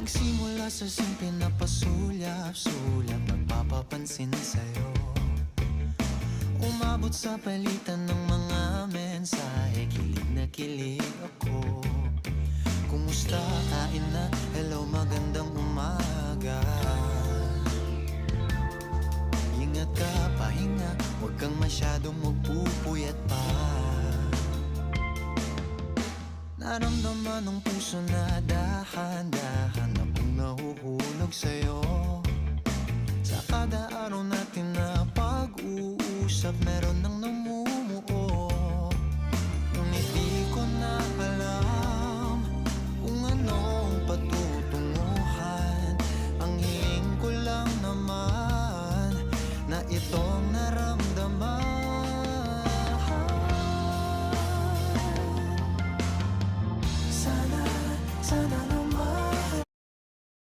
Nagsimula sa simple na pasulyap-sulyap, nagpapapansin sa'yo. Umabot sa palitan ng mga mensahe, kilig na kilig ako. Kumusta, kain na, hello, magandang umaga. Ingat ka, pahinga, huwag kang masyadong magpupuyat pa. Naramdaman ng puso na dahan-dahan akong nahuhulog sa'yo. Sa kada araw natin na pag-uusap, meron